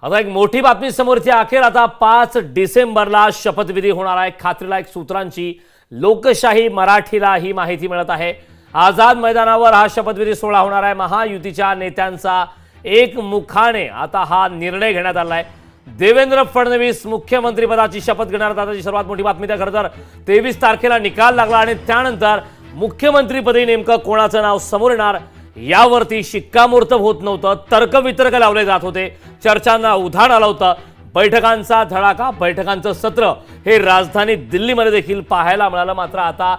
आता एक मोठी बातमी समोरची अखेर आता 5 डिसेंबरला शपथविधी होणार आहे। खात्रीलायक सूत्रांची लोकशाही मराठीला ही माहिती मिळत आहे। आझाद मैदानावर हा शपथविधी सोहळा होणार आहे। महायुतीच्या नेत्यांचा एकमुखाने आता हा निर्णय घेण्यात आला आहे। देवेंद्र फडणवीस मुख्यमंत्री पदाची शपथ घेणार आहेत। आताची सर्वात मोठी बातमी खरं तर 23 तारखेला निकाल लागला आणि त्यानंतर मुख्यमंत्रीपदी नेमकं कोणाचं नाव समोर येणार यावरती शिक्कामोर्तब होत नव्हतं। तर्कवितर्क लावले जात होते, चर्चांना उधाण आलं होतं। बैठकांचा धडाका, बैठकांचं सत्र हे राजधानी दिल्लीमध्ये देखील पाहायला मिळालं। मात्र आता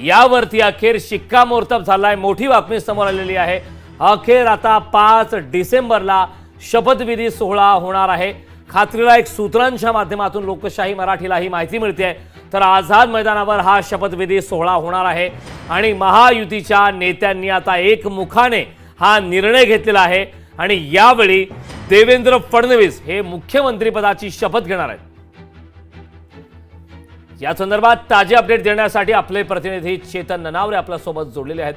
यावरती अखेर शिक्कामोर्तब झालाय। मोठी बातमी समोर आलेली आहे। अखेर आता 5 डिसेंबरला शपथविधी सोहळा होणार आहे। खात्रीलायक सूत्रांच्या माध्यमातून लोकशाही मराठीला ही माहिती मिळते। तर आझाद मैदानावर हा शपथविधी सोहळा होणार आहे आणि महायुतीच्या नेत्यांनी आता एकमुखाने हा निर्णय घेतलेला आहे आणि यावेळी देवेंद्र फडणवीस हे मुख्यमंत्री पदाची शपथ घेणार आहेत। या संदर्भात ताजे अपडेट देण्यासाठी आपले प्रतिनिधी चेतन ननावरे आपल्या सोबत जोडलेले आहेत।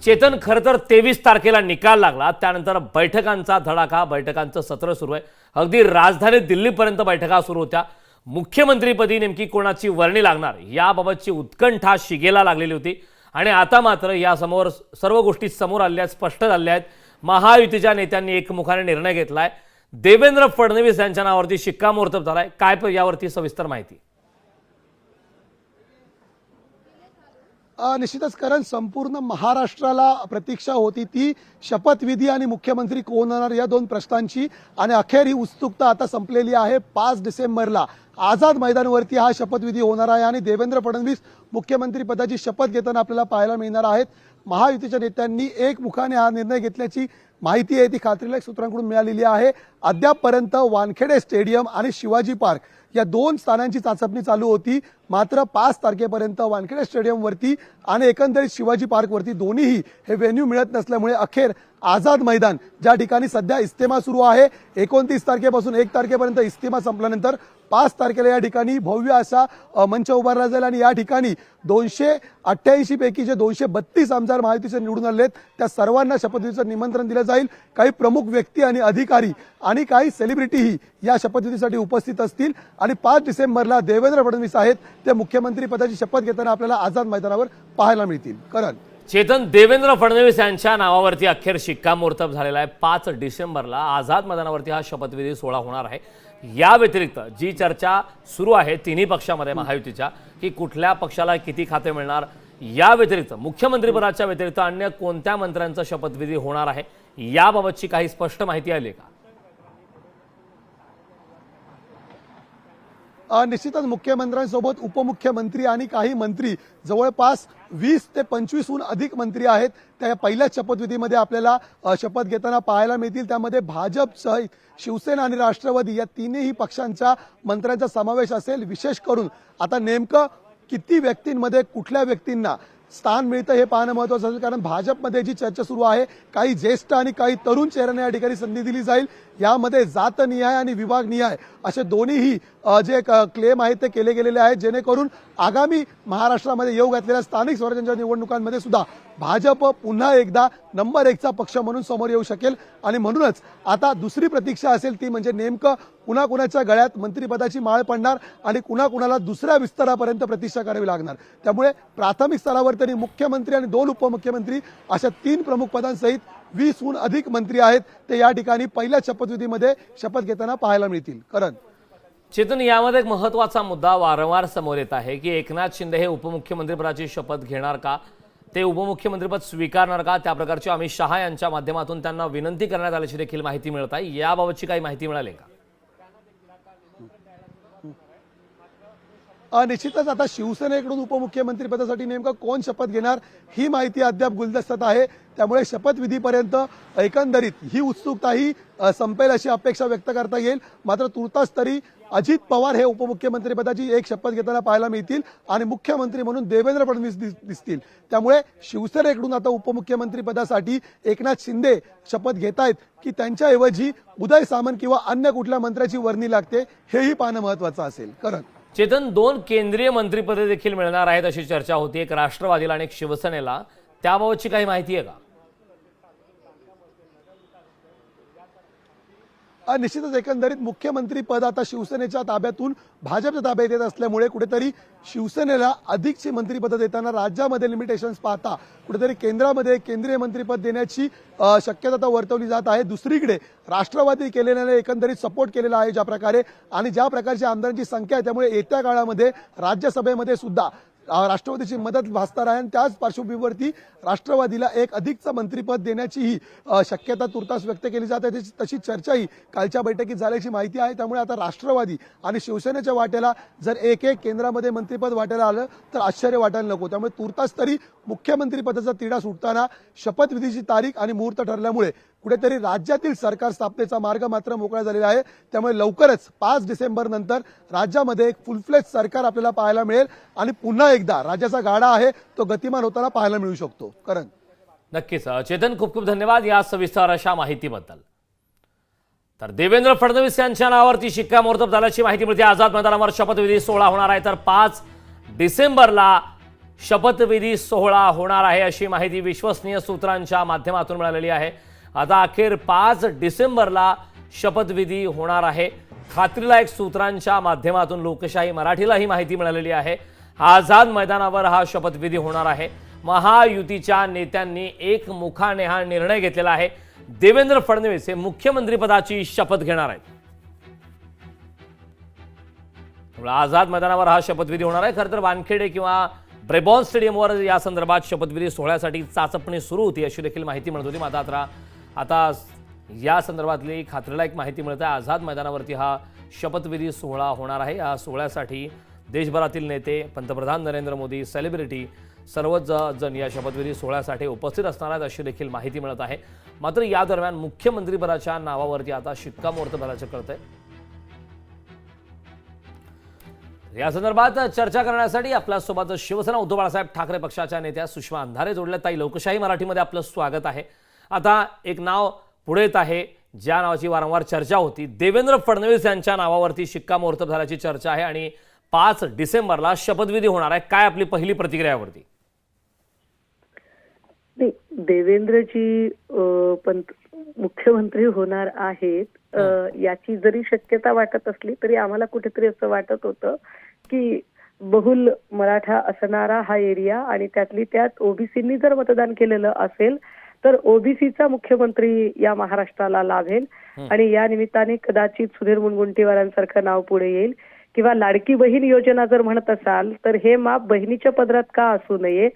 चेतन, खरं तर 23 तारखेला निकाल लागला, त्यानंतर बैठकांचा धडाका, बैठकांचं सत्र सुरू आहे। अगदी राजधानी दिल्लीपर्यंत बैठका सुरू होत्या। मुख्यमंत्रीपदी नेमकी कोणाची वर्णी लागणार याबाबतची उत्कंठा शिगेला लागलेली होती आणि आता मात्र या समोर सर्व गोष्टी समोर आल्या आहेत, स्पष्ट झाल्या आहेत। महायुतीच्या नेत्यांनी एकमुखाने निर्णय घेतलाय। देवेंद्र फडणवीस यांच्या नावावरती शिक्कामोर्तब झालाय। काय यावरती सविस्तर माहिती? निश्चितच कारण संपूर्ण महाराष्ट्राला प्रतीक्षा होती ती शपथविधी आणि मुख्यमंत्री कोण होणार या दोन प्रश्नांची, आणि अखेर ही उत्सुकता आता संपलेली आहे। 5 डिसेंबरला आझाद मैदानावरती हा शपथविधी होणार आहे आणि देवेंद्र फडणवीस मुख्यमंत्री पदाची शपथ घेताना आपल्याला पाहायला मिळणार आहेत। महायुतीच्या नेत्यांनी एकमुखाने हा निर्णय घेतल्याची माहिती आहे ती खात्रीलायक सूत्रांकडून मिळालेली आहे। अद्यापपर्यंत वानखेडे स्टेडियम आणि शिवाजी पार्क या दोन स्थानांची चाचपणी चालू होती, मात्र 5 तारखेपर्यंत वानखेडे स्टेडियमवरती आणि एकंदरीत शिवाजी पार्कवरती दोन्हीही हे व्हेन्यू मिळत नसल्यामुळे अखेर आझाद मैदान ज्या ठिकाणी सध्या इस्तेमा सुरू आहे, 29 तारखेपासून 1 तारखेपर्यंत इस्तेमा संपल्यानंतर 5 तारखेला या ठिकाणी भव्य असा मंच उभारला जाईल आणि या ठिकाणी 288 पैकी जे 232 आमदार महायुतीचे निवडून आले आहेत त्या सर्वांना शपथविधीचं निमंत्रण दिलं जाईल। काही प्रमुख व्यक्ती आणि अधिकारी आणि काही सेलिब्रिटीही या शपथविधीसाठी उपस्थित असतील आणि 5 डिसेंबरला देवेंद्र फडणवीस आहेत ते मुख्यमंत्री पदाची शपथ घेताना आपल्याला आझाद मैदानावर पाहायला मिळतील। करण, चेतन, देवेंद्र फडणवीस यांच्या नावावरती अखेर शिक्कामोर्तब झालेला आहे। 5 डिसेंबरला आझाद मैदानावरती हा शपथविधी सोहळा होणार आहे। या व्यतिरिक्त जी चर्चा सुरू आहे तिन्ही पक्षामध्ये महायुतीच्या की कुठल्या पक्षाला किती खाते मिळणार, या व्यतिरिक्त मुख्यमंत्री पदाच्या व्यतिरिक्त अन्य कोणत्या मंत्र्यांचा शपथविधी होणार आहे याबाबतची काही स्पष्ट माहिती आली का? निश्चितच मुख्यमंत्र्यांसोबत उपमुख्यमंत्री आणि काही मंत्री जवळपास 20 ते 25हून अधिक मंत्री आहेत त्या पहिल्याच शपथविधीमध्ये आपल्याला शपथ घेताना पाहायला मिळतील। त्यामध्ये भाजप, शिवसेना आणि राष्ट्रवादी या तिन्ही पक्षांच्या मंत्र्यांचा समावेश असेल। विशेष करून आता नेमकं किती व्यक्तींमध्ये कुठल्या व्यक्तींना स्थान मिळतं हे पाहणं महत्त्वाचं असेल, कारण भाजपमध्ये जी चर्चा सुरू आहे काही ज्येष्ठ आणि काही तरुण चेहऱ्यांना या ठिकाणी संधी दिली जाईल। यामध्ये जातनिहाय आणि विभागनिहाय असे दोन्हीही जे क्लेम आहेत ते केले गेलेले आहेत, जेणेकरून आगामी महाराष्ट्रामध्ये येऊ घातलेल्या स्थानिक स्वराज्याच्या निवडणुकांमध्ये सुद्धा भाजप पुन्हा एकदा नंबर 1चा पक्ष म्हणून समोर येऊ शकेल। आणि म्हणूनच आता दुसरी प्रतीक्षा असेल ती म्हणजे नेमकं कुणाकुणाच्या गळ्यात मंत्रिपदाची माळ पडणार आणि कुणाकुणाला दुसऱ्या विस्तारापर्यंत प्रतीक्षा करावी लागणार। त्यामुळे प्राथमिक स्तरावर तरी मुख्यमंत्री आणि 2 उपमुख्यमंत्री अशा 3 प्रमुख पदांसहित 20हून अधिक मंत्री आहेत ते या ठिकाणी पहिल्या शपथविधीमध्ये शपथ घेताना पाहायला मिळतील। करण, चेतन, यामध्ये एक महत्त्वाचा मुद्दा वारंवार समोर येत आहे की एकनाथ शिंदे हे उपमुख्यमंत्री पदाची शपथ घेणार का, ते उपमुख्यमंत्रीपद स्वीकारणार का, त्या प्रकारची अमित शहा यांच्या माध्यमातून त्यांना विनंती करण्यात आल्याची देखील माहिती मिळत आहे। याबाबतची काही माहिती मिळाली का? निश्चितच आता शिवसेनेकडून उपमुख्यमंत्री पदासाठी नेमकं कोण शपथ घेणार ही माहिती अद्याप गुलदस्त्यात आहे। त्यामुळे शपथविधीपर्यंत एकंदरीत ही उत्सुकताही संपेल अशी अपेक्षा व्यक्त करता येईल। मात्र तुर्तास तरी अजित पवार हे उपमुख्यमंत्री पदाची एक शपथ घेताना पाहायला मिळतील आणि मुख्यमंत्री म्हणून देवेंद्र फडणवीस दिसतील। त्यामुळे शिवसेनेकडून आता उपमुख्यमंत्री पदासाठी एकनाथ शिंदे शपथ घेतायत की त्यांच्याऐवजी उदय सामंत किंवा अन्य कुठल्या मंत्र्याची वर्णी लागते हेही पाहणं महत्त्वाचं असेल। करण, चेतन, 2 केंद्रीय मंत्रिपदे देखील मिळणार आहेत अशी चर्चा होती, एक राष्ट्रवादीला आणि एक शिवसेनेला, त्याबाबतची काही माहिती आहे का? निश्चितच एकंदरीत मुख्यमंत्री पद आता शिवसेनेच्या ताब्यातून भाजपच्या ताब्यात येत असल्यामुळे कुठेतरी शिवसेनेला अधिकची मंत्रिपद देताना राज्यामध्ये लिमिटेशन्स पाहता कुठेतरी केंद्रामध्ये केंद्रीय मंत्रिपद देण्याची शक्यता आता वर्तवली जात आहे। दुसरीकडे राष्ट्रवादी केलेल्याने एकंदरीत सपोर्ट केलेला आहे ज्या प्रकारे आणि ज्या प्रकारची आमदारांची संख्या आहे, त्यामुळे येत्या काळामध्ये राज्यसभेमध्ये सुद्धा राष्ट्रवादीची मदत भासणार आहे आणि त्याच पार्श्वभूमीवरती राष्ट्रवादीला एक अधिकचं मंत्रिपद देण्याचीही शक्यता तुर्तास व्यक्त केली जात आहे। तशी चर्चाही कालच्या बैठकीत झाल्याची माहिती आहे। त्यामुळे आता राष्ट्रवादी आणि शिवसेनेच्या वाट्याला जर एक एक केंद्रामध्ये मंत्रिपद वाट्याला आलं तर आश्चर्य वाटायला नको। त्यामुळे तुर्तास तरी मुख्यमंत्रीपदाचा तिढा सुटताना शपथविधीची तारीख आणि मुहूर्त ठरल्यामुळे कुठेतरी राज्यातील सरकार स्थापनेचा मार्ग मात्र मोकळा झालेला आहे। त्यामुळे लवकरच 5 डिसेंबर नंतर राज्यामध्ये एक फुल फ्लेज सरकार आपल्याला पाहायला मिळेल आणि पुन्हा एकदा राज्याचा गाडा आहे तो गतिमान होताना पाहायला मिळू शकतो। करण, नक्कीच चेतन, खूप खूप धन्यवाद या सविस्तर अशा माहितीबद्दल। तर देवेंद्र फडणवीस यांच्या नावावरती शिक्कामोर्तब झाल्याची माहिती मिळते। आझाद मैदानावर शपथविधी सोहळा होणार आहे, तर 5 डिसेंबरला शपथविधी सोहळा होणार आहे अशी माहिती विश्वसनीय सूत्रांच्या माध्यमातून मिळालेली आहे। आता अखेर 5 डिसेंबरला शपथविधी होणार आहे। खात्रीलायक सूत्रांच्या माध्यमातून लोकशाही मराठीला ही माहिती मिळालेली आहे। आझाद मैदानावर हा शपथविधी होणार आहे। महायुतीच्या नेत्यांनी एकमुखाने हा निर्णय घेतलेला आहे। देवेंद्र फडणवीस हे मुख्यमंत्रीपदाची शपथ घेणार आहेत। आझाद मैदानावर हा शपथविधी होणार आहे। खरं तर वानखेडे किंवा ब्रेबॉन स्टेडियमवर या संदर्भात शपथविधी सोहळ्यासाठी चाचपणी सुरू होती अशी देखील माहिती मिळत होती। मात्र आता या संदर्भातली खात्रीलायक माहिती मिळते। आझाद मैदानावरती हा शपथविधी सोहळा होणार आहे। या सोहळ्यासाठी देशभरातील नेते, पंतप्रधान नरेंद्र मोदी, सेलिब्रिटी सर्वच जण या शपथविधी सोहळ्यासाठी उपस्थित असणार आहेत अशी देखील माहिती मिळत आहे। मात्र या दरम्यान मुख्यमंत्रीपदाच्या नावावरती आता शिक्कामोर्तब झाल्याचं कळतंय। या संदर्भात चर्चा करण्यासाठी आपल्यासोबत शिवसेना उद्धव बाळासाहेब ठाकरे पक्षाच्या नेत्या सुषमा अंधारे जोडल्या। ताई, लोकशाही मराठीमध्ये आपलं स्वागत आहे। आता एक नाव पुढे येत आहे ज्या नावाची वारंवार चर्चा होती, देवेंद्र फडणवीस यांच्या नावावरती शिक्कामोर्तब झाल्याची चर्चा आहे आणि 5 डिसेंबरला शपथविधी होणार आहे। काय आपली पहिली प्रतिक्रिया यावरती? देवेंद्रजी मुख्यमंत्री होणार आहेत याची जरी शक्यता वाटत असली तरी आम्हाला कुठेतरी असं वाटत होतं की बहुल मराठा असणारा हा एरिया आणि त्यातली त्यात ओबीसींनी जर मतदान केलेलं असेल तर ओबीसीचा मुख्यमंत्री या महाराष्ट्राला लाभेल आणि या निमित्ताने कदाचित सुधीर मुनगंटीवारांसारखं नाव पुढे येईल किंवा लाडकी बहीण योजना जर म्हणत असाल तर हे माप बहिणीच्या पदरात का असू नये,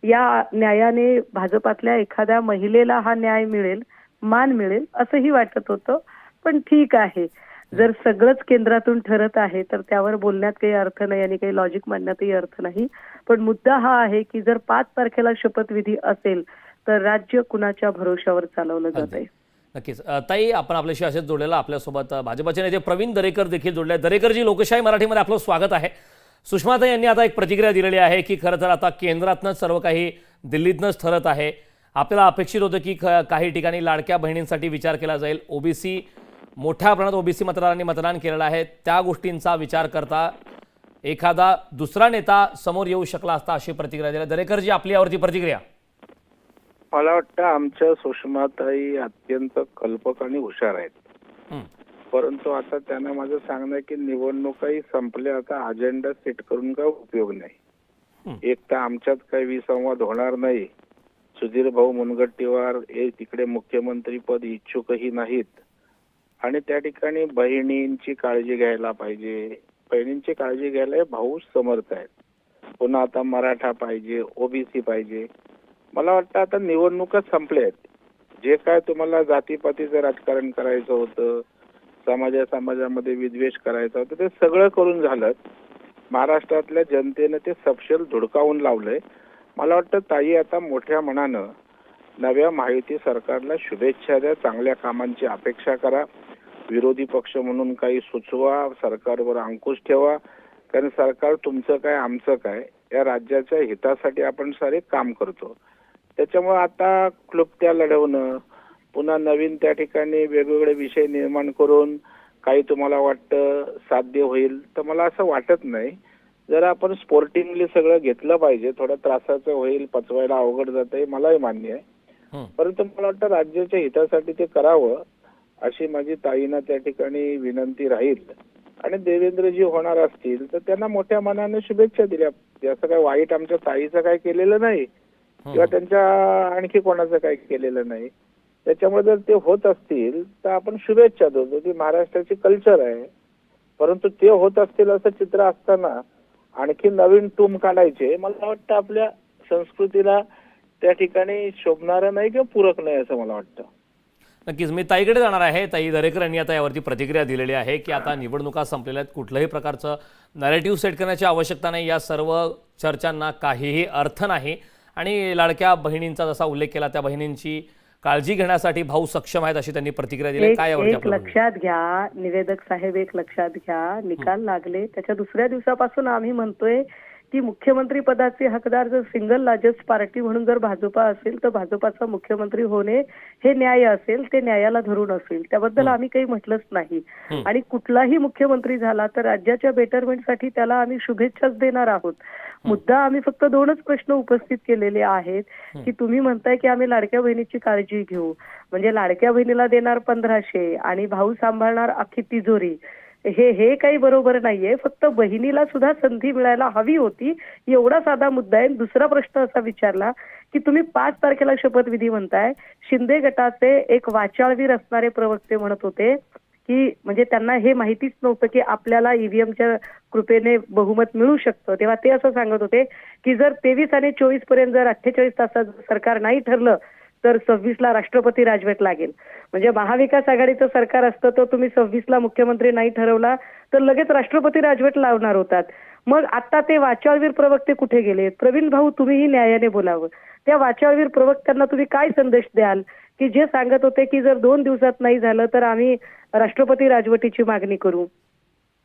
या न्यायाने भाजपातल्या एखाद्या महिलेला हा न्याय मिळेल, मान मिळेल असंही वाटत होतं। पण ठीक आहे, जर सगळंच केंद्रातून ठरत आहे तर त्यावर बोलण्यात काही अर्थ नाही आणि काही लॉजिक मांडण्यातही अर्थ नाही। पण मुद्दा हा आहे की जर 5 तारखेला शपथविधी असेल तर राज्य कुणाच्या भरोशावर चालवलं जात आहे। नक्कीच ताई, आपण आपल्याशी असेच जोडलेला आपल्यासोबत भाजपचे नेते प्रवीण दरेकर देखील जोडले। दरेकरजी, लोकशाही मराठीमध्ये आपलं स्वागत आहे। सुषमाताई यांनी आता एक प्रतिक्रिया दिलेली आहे की खरं तर आता केंद्रातनंच सर्व काही दिल्लीतनंच ठरत आहे। आपल्याला अपेक्षित होतं की काही ठिकाणी लाडक्या बहिणींसाठी विचार केला जाईल। ओबीसी मोठ्या प्रमाणात ओबीसी मतदारांनी मतदान केलेलं आहे, त्या गोष्टींचा विचार करता एखादा दुसरा नेता समोर येऊ शकला असता अशी प्रतिक्रिया दिली। दरेकरजी, आपली यावरती प्रतिक्रिया? मला वाटतं आमच्या सुषमाताई अत्यंत कल्पक आणि हुशार आहेत, परंतु आता त्यांना माझं सांगणं आहे की निवडणुकाही संपल्या, आता अजेंडा सेट करून काय उपयोग नाही। एक तर आमच्यात काही विसंवाद होणार नाही। सुधीर भाऊ मुनगंटीवार हे तिकडे मुख्यमंत्री पद इच्छुकही नाहीत आणि त्या ठिकाणी बहिणींची काळजी घ्यायला पाहिजे, बहिणींची काळजी घ्यायला भाऊ समर्थ आहेत। पुन्हा आता मराठा पाहिजे, ओबीसी पाहिजे। मला वाटतं आता निवडणुका संपल्या आहेत। जे काय तुम्हाला जातीपातीचं राजकारण करायचं होतं, समाजामध्ये विद्वेष करायचा होता, ते सगळं करून झालं। महाराष्ट्रातल्या जनतेने ते सपशेल धुडकावून लावलंय। मला वाटतं ताई, आता मोठ्या मनानं नव्या महायुती सरकारला शुभेच्छा द्या, चांगल्या कामांची अपेक्षा करा, विरोधी पक्ष म्हणून काही सुचवा, सरकारवर अंकुश ठेवा, कारण सरकार तुमचं काय आमचं काय या राज्याच्या हितासाठी आपण सारे काम करतो। त्याच्यामुळे आता क्लुप्त्या लढवणं, पुन्हा नवीन त्या ठिकाणी वेगवेगळे विषय निर्माण करून काही तुम्हाला वाटतं साध्य होईल, तर मला असं वाटत नाही। जर आपण स्पोर्टिंगली सगळं घेतलं पाहिजे, थोडं त्रासाचं होईल, पचवायला अवघड जात आहे, मलाही मान्य आहे, परंतु मला वाटतं राज्याच्या हितासाठी ते करावं अशी माझी ताईंना त्या ठिकाणी विनंती राहील. आणि देवेंद्रजी होणार असतील तर त्यांना मोठ्या मनाने शुभेच्छा दिल्या. असं काय वाईट आमच्या ताईचं काय केलेलं नाही किंवा त्यांच्या आणखी कोणाचं काय केलेलं नाही. त्याच्यामुळे जर ते होत असतील तर आपण शुभेच्छा देतो. ती महाराष्ट्राची कल्चर आहे. परंतु ते होत असतील असं चित्र असताना आणखी नवीन टूम काढायचे मला वाटतं आपल्या संस्कृतीला त्या ठिकाणी शोभणारं नाही किंवा पूरक नाही असं मला वाटतं. नक्कीच मी ताईकडे जाणार आहे. ताई दरेकर यांनी आता यावरती प्रतिक्रिया दिलेली आहे की आता निवडणुका संपलेल्या आहेत, कुठल्याही प्रकारचं नॅरेटिव्ह सेट करण्याची आवश्यकता नाही, या सर्व चर्चांना काहीही अर्थ नाही आणि लाडक्या बहिणींचा जसा उल्लेख केला त्या बहिणींची काळजी घेण्यासाठी भाऊ सक्षम आहेत अशी त्यांनी प्रतिक्रिया दिली. काय यावरती एक आपलं म्हणणं? लक्षात घ्या निवेदक साहेब, एक लक्षात घ्या, निकाल लागले त्याच्या दुसऱ्या दिवसापासून आम्ही म्हणतोय की मुख्यमंत्री पदाचे हकदार जर सिंगल लार्जेस्ट पार्टी म्हणून जर भाजपा असेल तर भाजपाचा मुख्यमंत्री होणे हे न्याय असेल, ते न्यायाला धरून असेल. त्याबद्दल आम्ही काही म्हटलंच नाही. आणि कुठलाही मुख्यमंत्री झाला तर राज्याच्या बेटरमेंटसाठी त्याला आम्ही शुभेच्छाच देणार आहोत. मुद्दा आम्ही फक्त दोनच प्रश्न उपस्थित केलेले आहेत की तुम्ही म्हणताय की आम्ही लाडक्या बहिणीची काळजी घेऊ, म्हणजे लाडक्या बहिणीला देणार 1500 आणि भाऊ सांभाळणार अख्खी तिजोरी, हे काही बरोबर नाहीये. फक्त बहिणीला सुद्धा संधी मिळायला हवी होती, एवढा साधा मुद्दा आहे. दुसरा प्रश्न असा विचारला की तुम्ही 5 तारखेला शपथविधी म्हणताय. शिंदे गटाचे एक वाचाळवीर असणारे प्रवक्ते म्हणत होते की म्हणजे त्यांना हे माहितीच नव्हतं की आपल्याला ईव्हीएमच्या कृपेने बहुमत मिळू शकतं. तेव्हा ते असं सांगत होते की जर 23 आणि 24 पर्यंत जर 48 तासात सरकार नाही ठरलं तर 26ला राष्ट्रपती राजवट लागेल. म्हणजे महाविकास आघाडीचं सरकार असतं तर तुम्ही 26ला मुख्यमंत्री नाही ठरवला तर लगेच राष्ट्रपती राजवट लावणार होतात. मग आता ते वाचाळवीर प्रवक्ते कुठे गेले? प्रवीण भाऊ तुम्हीही न्यायाने बोलावं. त्या वाचाळवीर प्रवक्त्यांना तुम्ही काय संदेश द्याल की जे सांगत होते की जर 2 दिवसात नाही झालं तर आम्ही राष्ट्रपती राजवटीची मागणी करू,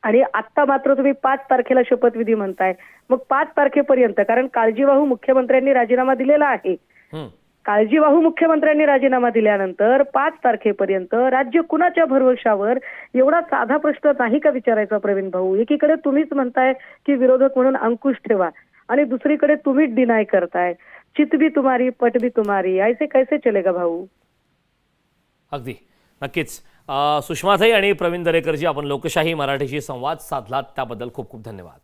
आणि आता मात्र तुम्ही 5 तारखेला शपथविधी म्हणताय. मग 5 तारखेपर्यंत, कारण काळजीवाहू मुख्यमंत्र्यांनी राजीनामा दिलेला आहे, काळजीवाहू मुख्यमंत्र्यांनी राजीनामा दिल्यानंतर 5 तारखेपर्यंत राज्य कुणाच्या भरवशावर, एवढा साधा प्रश्न नाही का विचारायचा प्रवीण भाऊ? एकीकडे तुम्हीच म्हणताय की विरोधक म्हणून अंकुश ठेवा आणि दुसरीकडे तुम्हीच डिनाय करताय. चित भी तुम्हारी पट भी तुम्हारी, ऐसे कैसे चलेगा भाऊ? अगदी नक्कीच. सुषमाताई आणि प्रवीण दरेकरजी, आपण लोकशाही मराठीशी संवाद साधलात त्याबद्दल खूप खूप धन्यवाद.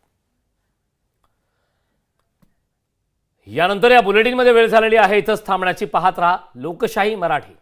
यानंतर या बुलेटिनमध्ये वेळ झालेली आहे. इथंच थांबण्याची. पाहत राहा लोकशाही मराठी.